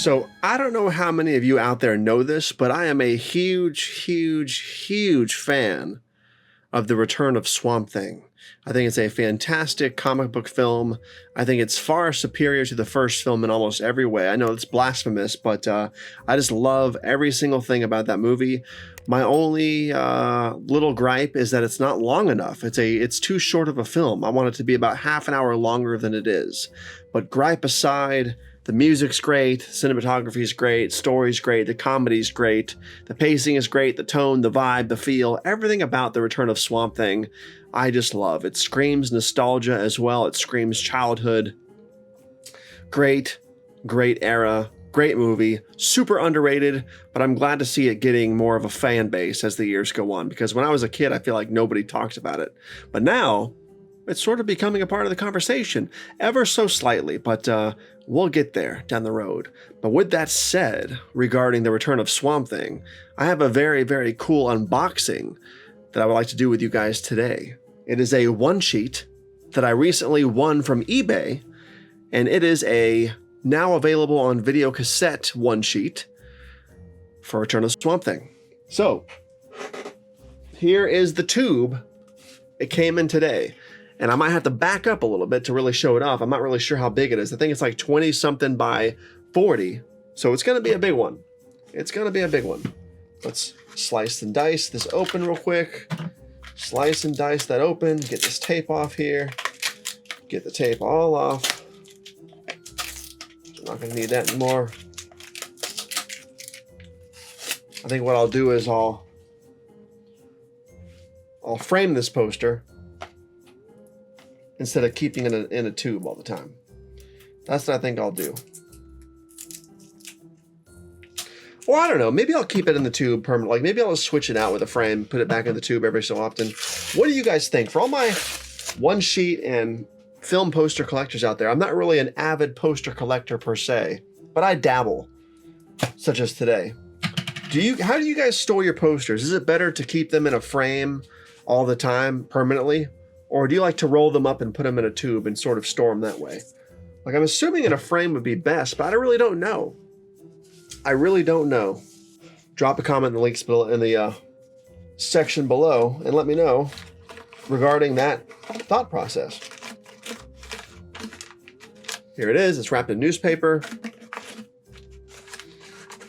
So I don't know how many of you out there know this, but I am a huge fan of The Return of Swamp Thing. I think it's a fantastic comic book film. I think it's far superior to the first film in almost every way. I know it's blasphemous, but I just love every single thing about that movie. My only little gripe is that it's not long enough. It's too short of a film. I want it to be about half an hour longer than it is. But gripe aside, the music's great, cinematography's great, story's great, the comedy's great, the pacing is great, the tone, the vibe, the feel, everything about The Return of Swamp Thing, I just love. It screams nostalgia as well. It screams childhood. Great era, great movie, super underrated, but I'm glad to see it getting more of a fan base as the years go on, because when I was a kid, I feel like nobody talked about it. But now, it's sort of becoming a part of the conversation, ever so slightly, but we'll get there down the road. But with that said, regarding The Return of Swamp Thing, I have a very cool unboxing that I would like to do with you guys today. It is a one-sheet that I recently won from eBay, and it is a now available on video cassette one-sheet for Return of Swamp Thing. So, here is the tube it came in today. And I might have to back up a little bit to really show it off. I'm not really sure how big it is. I think it's like 20 something by 40. So it's going to be a big one. It's going to be a big one. Let's slice and dice this open real quick. Slice and dice that open. Get this tape off here. Get the tape all off. I'm not going to need that anymore. I think what I'll do is I'll frame this poster instead of keeping it in a tube all the time. That's what I think I'll do. Or I don't know, maybe I'll keep it in the tube permanently. Like maybe I'll just switch it out with a frame, put it back in the tube every so often. What do you guys think? For all my one sheet and film poster collectors out there, I'm not really an avid poster collector per se, but I dabble, such as today. How do you guys store your posters? Is it better to keep them in a frame all the time, permanently? Or do you like to roll them up and put them in a tube and sort of store them that way? Like I'm assuming in a frame would be best, but I really don't know. I really don't know. Drop a comment in the links below, in the section below, and let me know regarding that thought process. Here it is. It's wrapped in newspaper.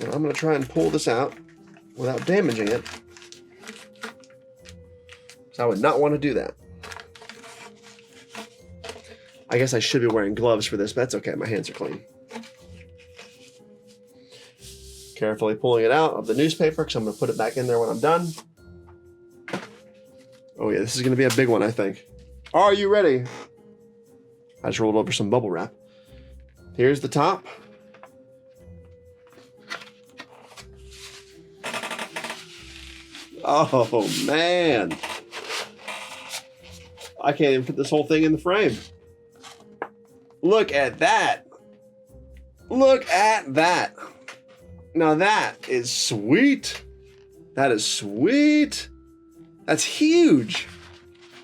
And I'm going to try and pull this out without damaging it. So I would not want to do that. I guess I should be wearing gloves for this, but that's okay. My hands are clean. Carefully pulling it out of the newspaper because I'm going to put it back in there when I'm done. Oh yeah, this is going to be a big one, I think. Are you ready? I just rolled over some bubble wrap. Here's the top. Oh man. I can't even put this whole thing in the frame. Look at that. Look at that. Now that is sweet. That is sweet. That's huge.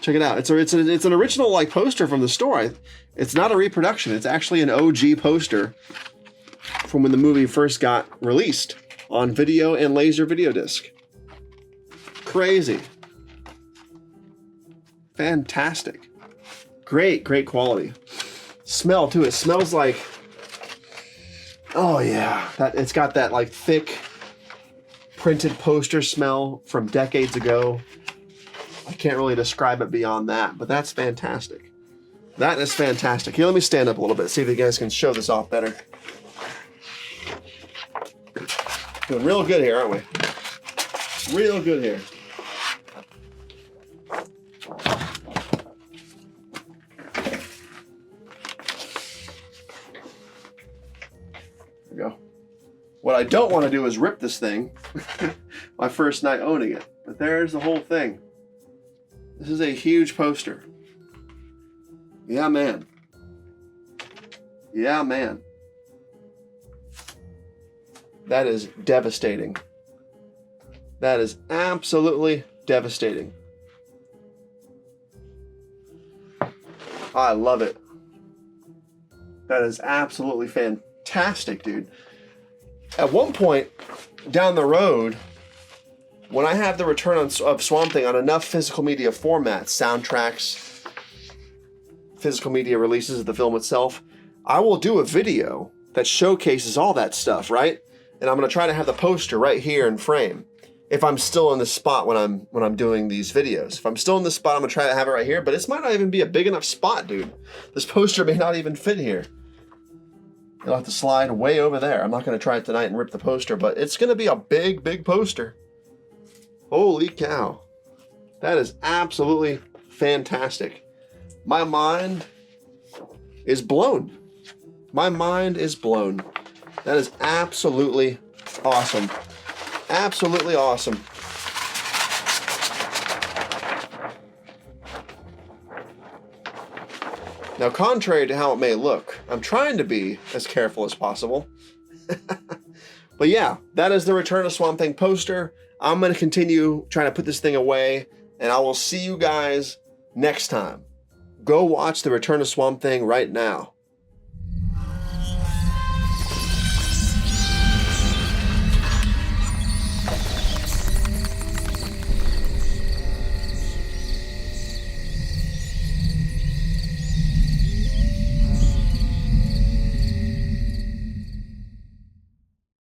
Check it out. It's an original like poster from the store. It's not a reproduction. It's actually an OG poster from when the movie first got released on video and laser video disc. Crazy. Fantastic. Great quality. Smell too. It smells like, oh yeah, it's got that like thick printed poster smell from decades ago. I can't really describe it beyond that, but that's fantastic. That is fantastic. Here, let me stand up a little bit, see if you guys can show this off better. Doing real good here, aren't we? Real good here. Go. What I don't want to do is rip this thing my first night owning it. But there's the whole thing. This is a huge poster. Yeah, man. Yeah, man. That is devastating. That is absolutely devastating. I love it. That is absolutely fantastic, dude. At one point down the road, when I have the return of Swamp Thing on enough physical media formats, soundtracks, physical media releases of the film itself, I will do a video that showcases all that stuff, right? And I'm going to try to have the poster right here in frame. If I'm still in this spot when I'm doing these videos. If I'm still in this spot, I'm going to try to have it right here, but this might not even be a big enough spot, dude. This poster may not even fit here. You'll have to slide way over there. I'm not going to try it tonight and rip the poster, but it's going to be a big, big poster. Holy cow. That is absolutely fantastic. My mind is blown. My mind is blown. That is absolutely awesome. Absolutely awesome. Now, contrary to how it may look, I'm trying to be as careful as possible. But yeah, that is the Return of Swamp Thing poster. I'm going to continue trying to put this thing away, and I will see you guys next time. Go watch the Return of Swamp Thing right now.